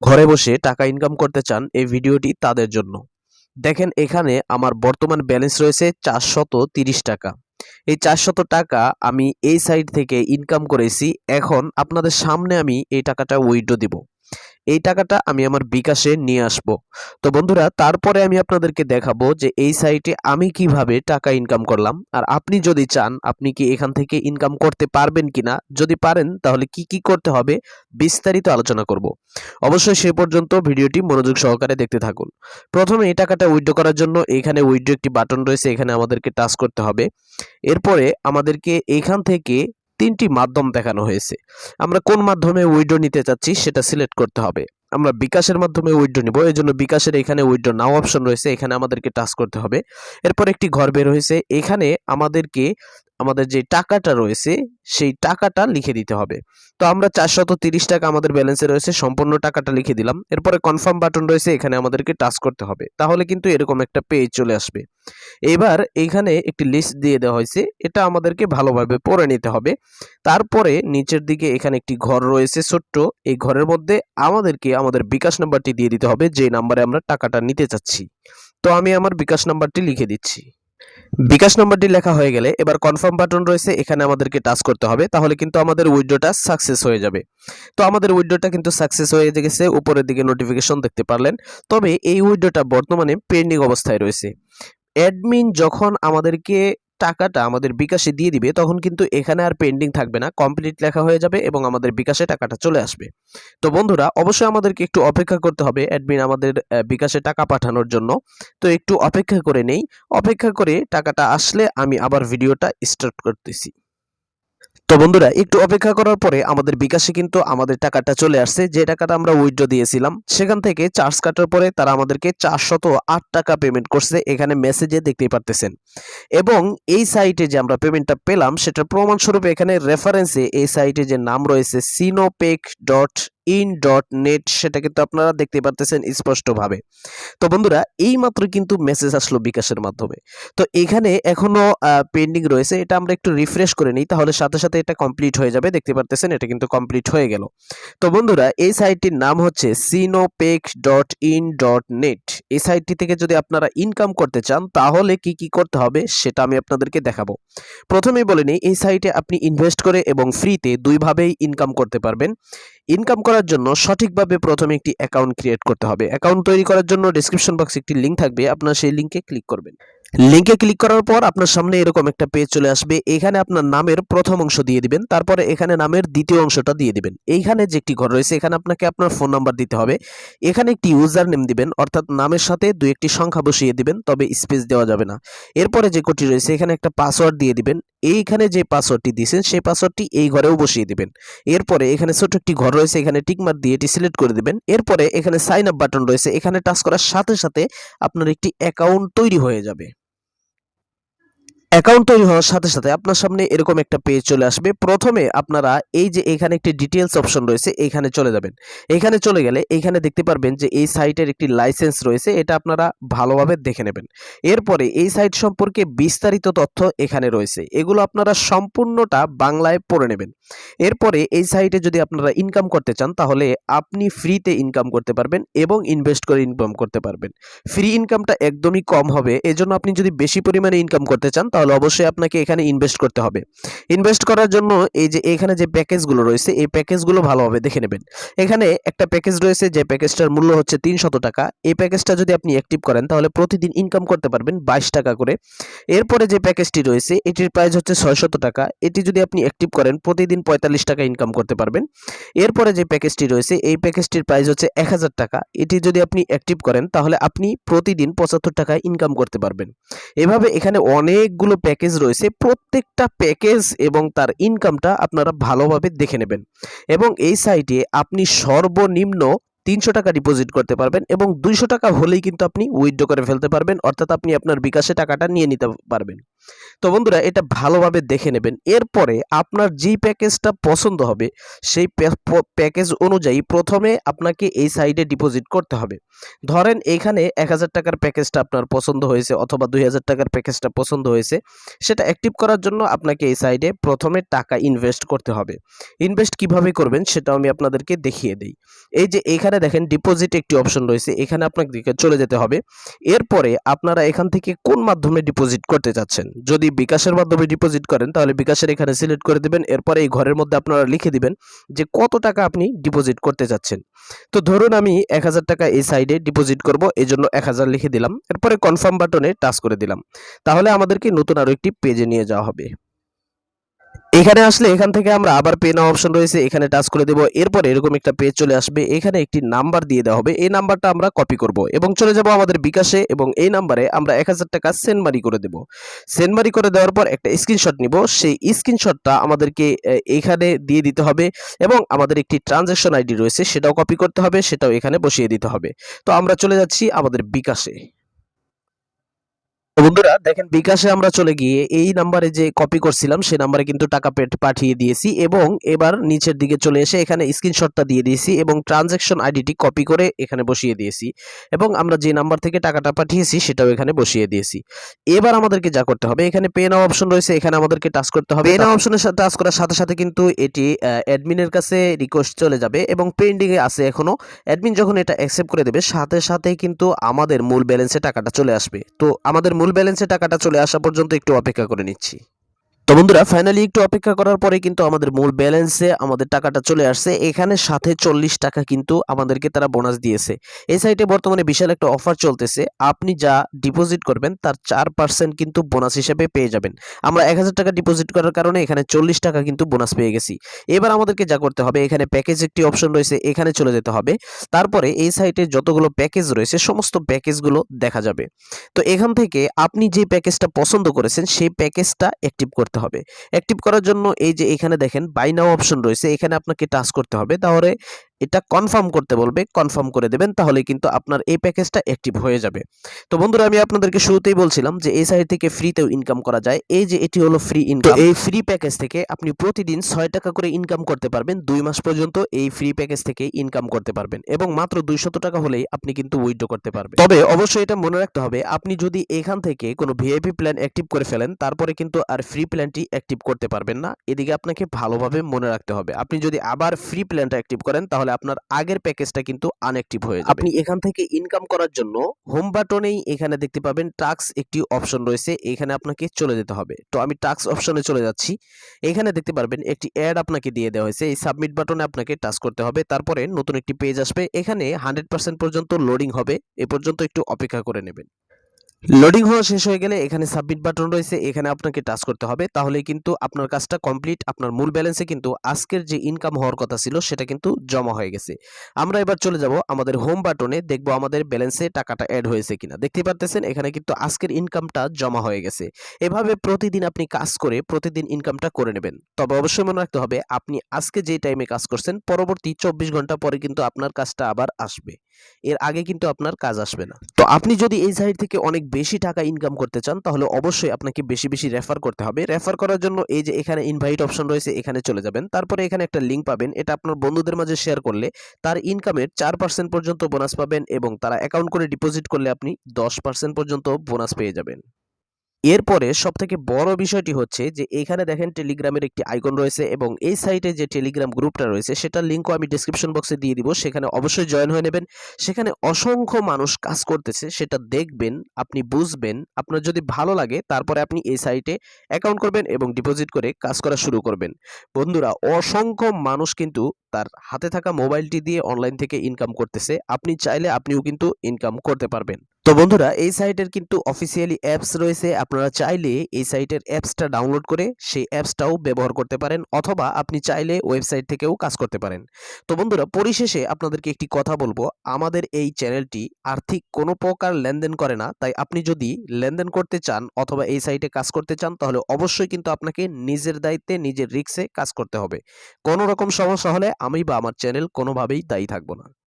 ঘরে বসে টাকা ইনকাম করতে চান, এই ভিডিওটি তাদের জন্য। দেখেন এখানে আমার বর্তমান ব্যালেন্স রয়েছে 430 টাকা। এই 400 টাকা আমি এই সাইট থেকে ইনকাম করেছি। এখন আপনাদের সামনে আমি এই টাকাটা উইথড্র দিব। এই টাকাটা আমি আমার বিকাশে নিয়ে আসব। তো বন্ধুরা, তারপরে আমি আপনাদেরকে দেখাবো যে এই সাইটে আমি কিভাবে টাকা ইনকাম করলাম। আর আপনি যদি চান, আপনি কি এখান থেকে ইনকাম করতে পারবেন কিনা, যদি পারেন তাহলে কি কি করতে হবে বিস্তারিত আলোচনা করব। অবশ্যই সে পর্যন্ত ভিডিওটি মনোযোগ সহকারে দেখতে থাকুন। প্রথমে এই টাকাটা উইথড্র করার জন্য এখানে উইথড্র একটি বাটন রয়েছে, এখানে আমাদেরকে টাচ করতে হবে। এরপরে আমাদেরকে এখান থেকে তিনটি মাধ্যম দেখানো হয়েছে। আমরা কোন মাধ্যমে উইথড্র নিতে চাচ্ছি সেটা সিলেক্ট করতে হবে। আমরা বিকাশের মাধ্যমে উইথড্র নিব, এই জন্য বিকাশের এখানে উইথড্র নাও অপশন রয়েছে, এখানে আমাদেরকে টাচ করতে হবে। এরপর একটি ঘর বের হয়েছে, এখানে আমাদেরকে আমাদের যে টাকাটা রয়েছে সেই টাকাটা লিখে দিতে হবে। তো আমরা 430 টাকা আমাদের ব্যালেন্সে রয়েছে, সম্পূর্ণ টাকাটা লিখে দিলাম। এরপরে কনফার্ম বাটন রয়েছে, এখানে আমাদেরকে টাচ করতে হবে, তাহলে কিন্তু এরকম একটা পেজ চলে আসবে। এবার এইখানে একটি লিস্ট দিয়ে দেওয়া হয়েছে, এটা আমাদেরকে ভালোভাবে পড়ে নিতে হবে। তারপরে নিচের দিকে এখানে একটি ঘর রয়েছে ছোট্ট, এই ঘরের মধ্যে আমাদেরকে আমাদের বিকাশ নাম্বারটি দিয়ে দিতে হবে, যে নাম্বারে আমরা টাকাটা নিতে চাচ্ছি। তো আমি আমার বিকাশ নাম্বারটি লিখে দিচ্ছি। বিকাশ নাম্বারটি লেখা হয়ে গেলে এবার কনফার্ম বাটন রয়েছে, এখানে আমাদেরকে টাচ করতে হবে, তাহলে কিন্তু আমাদের উইথড্রটা সাকসেস হয়ে যাবে। তো আমাদের উইথড্রটা কিন্তু সাকসেস হয়ে গেছে, উপরের দিকে নোটিফিকেশন দেখতে পারলেন। তবে এই উইথড্রটা বর্তমানে পেন্ডিং অবস্থায় রয়েছে। অ্যাডমিন যখন আমাদেরকে টাকাটা আমাদের বিকাশে দিয়ে দিবে, তখন কিন্তু এখানে আর পেন্ডিং থাকবে না, কমপ্লিট লেখা হয়ে যাবে এবং আমাদের বিকাশে টাকাটা চলে আসবে। তো বন্ধুরা, অবশ্যই আমাদেরকে একটু অপেক্ষা করতে হবে অ্যাডমিন আমাদের বিকাশে টাকা পাঠানোর জন্য। তো একটু অপেক্ষা করে নেই, অপেক্ষা করে টাকাটা আসলে আমি আবার ভিডিওটা স্টার্ট করতেছি। তো বন্ধুরা, একটু অপেক্ষা করার পরে আমাদের বিকাশে কিন্তু আমাদের টাকাটা চলে আসছে। যে টাকাটা আমরা উইথড্র দিয়েছিলাম সেখান থেকে চার্জ কাটার পরে তারা আমাদেরকে 408 টাকা পেমেন্ট করছে, এখানে মেসেজে দেখতেই পারতেছেন। এবং এই সাইটে যে আমরা পেমেন্টটা পেলাম সেটার প্রমাণস্বরূপ এখানে রেফারেন্সে এই সাইটে যে নাম রয়েছে sinopec.in.net, সেটা কিন্তু আপনারা দেখতে পারতেছেন স্পষ্টভাবে। তো বন্ধুরা, এই মাত্র কিন্তু মেসেজ আসলো বিকাশের মাধ্যমে। তো এখানে এখনো পেন্ডিং রয়েছে, এটা আমরা একটু রিফ্রেশ করে নিই, তাহলে সাথে সাথে এটা কমপ্লিট হয়ে যাবে। দেখতে পারতেছেন এটা কিন্তু কমপ্লিট হয়ে গেল। তো বন্ধুরা, এই সাইটটির নাম হচ্ছে sinopec.in.net। এই সাইটটি থেকে যদি আপনারা ইনকাম করতে চান তাহলে কি কি করতে হবে সেটা আমি আপনাদেরকে দেখাবো। প্রথমেই বলে নিই, এই সাইটে আপনি ইনভেস্ট করে এবং ফ্রিতে দুইভাবেই ইনকাম করতে পারবেন। ইনকাম করার জন্য সঠিকভাবে প্রথমে একটি অ্যাকাউন্ট ক্রিয়েট করতে হবে। অ্যাকাউন্ট তৈরি করার জন্য ডেসক্রিপশন বক্সে একটি লিঙ্ক থাকবে, আপনারা সেই লিঙ্কে ক্লিক করবেন। লিঙ্কে ক্লিক করার পর আপনার সামনে এরকম একটা পেজ চলে আসবে। এখানে আপনার নামের প্রথম অংশ দিয়ে দিবেন, তারপরে এখানে নামের দ্বিতীয় অংশটা দিয়ে দিবেন। এইখানে যে একটি ঘর রয়েছে, এখানে আপনাকে আপনার ফোন নাম্বার দিতে হবে। এখানে একটি ইউজার নেম দিবেন, অর্থাৎ নামের সাথে দুই একটি সংখ্যা বসিয়ে দিবেন, তবে স্পেস দেওয়া যাবে না। এরপরে যে কোডটি রয়েছে এখানে একটা পাসওয়ার্ড দিয়ে দিবেন। এইখানে যে পাসওয়ার্ডটি দিয়েছেন সেই পাসওয়ার্ডটি এই ঘরেও বসিয়ে দিবেন। এরপরে এখানে ছোট একটি ঘর রয়েছে, এখানে টিকমার্ক দিয়ে এটি সিলেক্ট করে দিবেন। এরপরে এখানে সাইন আপ বাটন রয়েছে, এখানে টাচ করার সাথে সাথে আপনার একটি অ্যাকাউন্ট তৈরি হয়ে যাবে। অ্যাকাউন্ট তৈরি হওয়ার সাথে সাথে আপনার সামনে এরকম একটা পেজ চলে আসবে। প্রথমে আপনারা এই যে এখানে একটি ডিটেইলস অপশন রয়েছে, এখানে চলে যাবেন। এখানে চলে গেলে এখানে দেখতে পারবেন যে এই সাইটের একটি লাইসেন্স রয়েছে, এটা আপনারা ভালোভাবে দেখে নেবেন। এরপরে এই সাইট সম্পর্কে বিস্তারিত তথ্য এখানে রয়েছে, এগুলো আপনারা সম্পূর্ণটা বাংলায় পড়ে নেবেন। এরপরে এই সাইটে যদি আপনারা ইনকাম করতে চান তাহলে আপনি ফ্রিতে ইনকাম করতে পারবেন এবং ইনভেস্ট করে ইনকাম করতে পারবেন। ফ্রি ইনকামটা একদমই কম হবে, এজন্য আপনি যদি বেশি পরিমাণে ইনকাম করতে চান তাহলে অবশ্যই আপনাকে এখানে ইনভেস্ট করতে হবে। ইনভেস্ট করার জন্য এই যে এখানে যে প্যাকেজগুলো রয়েছে এই প্যাকেজগুলো ভালোভাবে দেখে নেবেন। এখানে একটা প্যাকেজ রয়েছে যে প্যাকেজটার মূল্য হচ্ছে 300 টাকা। এই প্যাকেজটা যদি আপনি অ্যাক্টিভ করেন তাহলে প্রতিদিন ইনকাম করতে পারবেন 22 টাকা করে। এরপরে যে প্যাকেজটি রয়েছে এটির প্রাইস হচ্ছে 600 টাকা। এটি যদি আপনি অ্যাক্টিভ করেন প্রতিদিন 45 টাকা ইনকাম করতে পারবেন। এরপরে যে প্যাকেজটি রয়েছে এই প্যাকেজটির প্রাইস হচ্ছে 1000 টাকা। এটি যদি আপনি অ্যাক্টিভ করেন তাহলে আপনি প্রতিদিন 75 টাকা ইনকাম করতে পারবেন। এভাবে এখানে অনেকগুলো প্যাকেজ রয়েছে, প্রত্যেকটা প্যাকেজ এবং তার ইনকামটা আপনারা ভালোভাবে দেখে নেবেন। এবং এই সাইটে আপনি সর্বনিম্ন 300 টাকা ডিপোজিট করতে পারবেন এবং 200 টাকা হলেই কিন্তু আপনি উইথড্র করে ফেলতে পারবেন, অর্থাৎ আপনি আপনার বিকাশে টাকাটা নিয়ে নিতে পারবেন। তো বন্ধুরা এটা ভালোভাবে দেখে নেবেন। এরপরে আপনার যেই প্যাকেজটা পছন্দ হবে সেই প্যাকেজ অনুযায়ী প্রথমে আপনাকে এই সাইডে ডিপোজিট করতে হবে। ধরেন এইখানে ৳১,০০০ প্যাকেজটা আপনার পছন্দ হয়েছে অথবা ৳২,০০০ প্যাকেজটা পছন্দ হয়েছে। সেটা অ্যাক্টিভ করার জন্য আপনাকে এই সাইডে প্রথমে টাকা ইনভেস্ট করতে হবে। ইনভেস্ট কিভাবে করবেন সেটাও আমি আপনাদেরকে দেখিয়ে দেই। এই যে এইখানে দেখেন ডিপোজিট একটি অপশন রয়েছে, এখানে আপনাদেরকে চলে যেতে হবে। এরপরে আপনারা এখান থেকে কোন মাধ্যমে ডিপোজিট করতে চাচ্ছেন। যদি বিকাশের মাধ্যমে ডিপোজিট করেন তাহলে বিকাশের এখানে সিলেক্ট করে দিবেন। এরপরে এই ঘরের মধ্যে আপনারা লিখে দিবেন যে কত টাকা আপনি ডিপোজিট করতে চাচ্ছেন। তো ধরুন আমি ৳১,০০০ এই সাইডে ডিপোজিট করব, এজন্য ১,০০০ লিখে দিলাম। এরপরে কনফার্ম বাটনে টাচ করে দিলাম। তাহলে আমাদেরকে নতুন আরো একটি পেজে নিয়ে যাওয়া হবে। এখানে আসলে এখান থেকে আমরা আবার পে নাও অপশন রয়েছে, এখানে টাচ করে দেব। এরপরে এরকম একটা পেজ চলে আসবে, এখানে একটি নাম্বার দিয়ে দেওয়া হবে। এই নাম্বারটা আমরা কপি করব এবং চলে যাব আমাদের বিকাশে এবং এই নাম্বারে আমরা ৳১,০০০ সেন্ড মানি করে দেব। সেন্ড মানি করে দেওয়ার পর একটা স্ক্রিনশট নিব। সেই স্ক্রিনশটটা আমাদেরকে এইখানে দিয়ে দিতে হবে এবং আমাদের একটি ট্রানজ্যাকশন আইডি রয়েছে সেটাও কপি করতে হবে, সেটাও এখানে বসিয়ে দিতে হবে। তো আমরা চলে যাচ্ছি আমাদের বিকাশে। তো বন্ধুরা দেখেন বিকাশে আমরা চলে গিয়ে এই নাম্বারে যে কপি করছিলাম সেই নাম্বারে কিন্তু টাকা পাঠিয়ে দিয়েছি এবং এবার নিচের দিকে চলে এসে এখানে স্ক্রিনশটটা দিয়ে দিয়েছি এবং ট্রানজ্যাকশন আইডিটি কপি করে এখানে বসিয়ে দিয়েছি এবং আমরা যে নাম্বার থেকে টাকাটা পাঠিয়েছি সেটাও এখানে বসিয়ে দিয়েছি। এবার আমাদেরকে যা করতে হবে এখানে পে নাও অপশন রয়েছে, এখানে আমাদেরকে টাচ করতে হবে। পে নাও অপশনের সাথে টাচ করার সাথে সাথে কিন্তু এটি অ্যাডমিনের কাছে রিকোয়েস্ট চলে যাবে এবং পেন্ডিং এ আছে এখনো। অ্যাডমিন যখন এটা অ্যাকসেপ্ট করে দেবে সাথে সাথেই কিন্তু আমাদের মূল ব্যালেন্সে টাকাটা চলে আসবে। তো আমাদের মূল ব্যালেন্সে টাকাটা চলে আসা পর্যন্ত একটু অপেক্ষা করে নিচ্ছি। তো বন্ধুরা ফাইনালি একটু অপেক্ষা করার পরে কিন্তু আমাদের মূল ব্যালেন্সে আমাদের টাকাটা চলে আসছে। এখানে সাথে ৳৪০ কিন্তু আমাদেরকে তারা বোনাস দিয়েছে। এই সাইটে বর্তমানে বিশাল একটা অফার চলতেছে। আপনি যা ডিপোজিট করবেন তার ৪% কিন্তু বোনাস হিসেবে পেয়ে যাবেন। আমরা ৳১,০০০ ডিপোজিট করার কারণে এখানে ৳৪০ কিন্তু বোনাস পেয়ে গেছি। এবার আমাদেরকে যা করতে হবে এখানে প্যাকেজ একটি অপশন রয়েছে, এখানে চলে যেতে হবে। তারপরে এই সাইটে যতগুলো প্যাকেজ রয়েছে সমস্ত প্যাকেজগুলো দেখা যাবে। তো এখান থেকে আপনি যে প্যাকেজটা পছন্দ করেছেন সেই প্যাকেজটা অ্যাক্টিভ করতে হবে। অ্যাক্টিভ করার জন্য এই যে এখানে দেখেন বাই নাও অপশন রয়েছে, এখানে আপনাকে টাচ করতে হবে। তাহলে এটা কনফার্ম করতে বলবে, কনফার্ম করে দেবেন তাহলে কিন্তু আপনার এই প্যাকেজটা অ্যাক্টিভ হয়ে যাবে। তো বন্ধুরা আমি আপনাদেরকে শুরুতেই বলছিলাম যে এই সাইট থেকে ফ্রিতেও ইনকাম করা যায়। এই যে এটি হলো ফ্রি ইনকাম। তো এই ফ্রি প্যাকেজ থেকে আপনি প্রতিদিন ৳৬ করে ইনকাম করতে পারবেন। ২ মাস পর্যন্ত এই ফ্রি প্যাকেজ থেকে ইনকাম করতে পারবেন এবং মাত্র ৳২০০ হলেই আপনি কিন্তু উইথড্র করতে পারবেন। তবে অবশ্যই এটা মনে রাখতে হবে আপনি যদি এখান থেকে কোনো ভিআইপি প্ল্যান অ্যাক্টিভ করে ফেলেন তারপরে কিন্তু আর ফ্রি প্ল্যানটি অ্যাক্টিভ করতে পারবেন না। এদিকে আপনাকে ভালোভাবে মনে রাখতে হবে। আপনি যদি আবার ফ্রি প্ল্যানটা অ্যাক্টিভ করেন তাহলে আপনার আগের প্যাকেজটা কিন্তু আনঅ্যাক্টিভ হয়ে যাবে। আপনি এখান থেকে ইনকাম করার জন্য হোম বাটনেই এখানে দেখতে পাবেন টাস্ক একটি অপশন রয়েছে, এখানে আপনাকে চলে যেতে হবে। তো আমি টাস্ক অপশনে চলে যাচ্ছি। এখানে দেখতে পারবেন একটি অ্যাড আপনাকে দিয়ে দেওয়া হয়েছে, এই সাবমিট বাটনে আপনাকে টাচ করতে হবে। তারপরে নতুন একটি পেজ আসবে, এখানে 100% পর্যন্ত লোডিং হবে, এ পর্যন্ত একটু অপেক্ষা করে নেবেন। লোডিং হওয়া শেষ হয়ে গেলে এখানে সাবমিট বাটন রয়েছে, এখানে আপনাকে টাচ করতে হবে তাহলেই কিন্তু আপনার কাজটা কমপ্লিট। আপনার মূল ব্যালেন্সে কিন্তু আজকের যে ইনকাম হওয়ার কথা ছিল সেটা কিন্তু জমা হয়ে গেছে। আমরা এবার চলে যাব আমাদের হোম বাটনে, দেখব আমাদের ব্যালেন্সে টাকাটা অ্যাড হয়েছে কিনা। দেখতেই পারতেছেন এখানে কিন্তু আজকের ইনকামটা জমা হয়ে গেছে। এভাবে প্রতিদিন আপনি কাজ করে প্রতিদিন ইনকামটা করে নেবেন। তবে অবশ্যই মনে রাখতে হবে আপনি আজকে যে টাইমে কাজ করছেন পরবর্তী 24 ঘন্টা পরে কিন্তু আপনার কাজটা আবার আসবে। এর আগে কিন্তু আপনার কাজ আসবে না। তো আপনি যদি এই সাইট থেকে অনেক বেশি টাকা ইনকাম করতে চান তাহলে অবশ্যই আপনাকে বেশি বেশি রেফার করতে হবে। রেফার করার জন্য এই যে এখানে ইনভাইট অপশন রয়েছে, এখানে চলে যাবেন। তারপরে এখানে একটা লিঙ্ক পাবেন, এটা আপনার বন্ধুদের মাঝে শেয়ার করলে তার ইনকামের 4% পর্যন্ত বোনাস পাবেন এবং তারা অ্যাকাউন্ট করে ডিপোজিট করলে আপনি 10% পর্যন্ত বোনাস পেয়ে যাবেন। এরপরে সবথেকে বড় বিষয়টি হচ্ছে যে এখানে দেখেন টেলিগ্রামের একটি আইকন রয়েছে এবং এই সাইটে যে টেলিগ্রাম গ্রুপটা রয়েছে সেটার লিঙ্কও আমি ডেসক্রিপশন বক্সে দিয়ে দিব, সেখানে অবশ্যই জয়েন হয়ে নেবেন। সেখানে অসংখ্য মানুষ কাজ করতেছে, সেটা দেখবেন, আপনি বুঝবেন, আপনার যদি ভালো লাগে তারপরে আপনি এই সাইটে অ্যাকাউন্ট করবেন এবং ডিপোজিট করে কাজ করা শুরু করবেন। বন্ধুরা অসংখ্য মানুষ কিন্তু তার হাতে থাকা মোবাইলটি দিয়ে অনলাইন থেকে ইনকাম করতেছে, আপনি চাইলে আপনিও কিন্তু ইনকাম করতে পারবেন। তো বন্ধুরা এই সাইটের কিন্তু অফিসিয়ালি অ্যাপস রয়েছে, আপনারা চাইলে এই সাইটের অ্যাপসটা ডাউনলোড করে সেই অ্যাপসটাও ব্যবহার করতে পারেন অথবা আপনি চাইলে ওয়েবসাইট থেকেও কাজ করতে পারেন। তো বন্ধুরা পরিশেষে আপনাদেরকে একটি কথা বলবো, আমাদের এই চ্যানেলটি আর্থিক কোনো প্রকার লেনদেন করে না, তাই আপনি যদি লেনদেন করতে চান অথবা এই সাইটে কাজ করতে চান তাহলে অবশ্যই কিন্তু আপনাকে নিজের দায়িত্বে নিজের রিস্কে কাজ করতে হবে। কোনো রকম সমস্যা হলে আমি বা আমার চ্যানেল কোনোভাবেই দায়ী থাকবো না।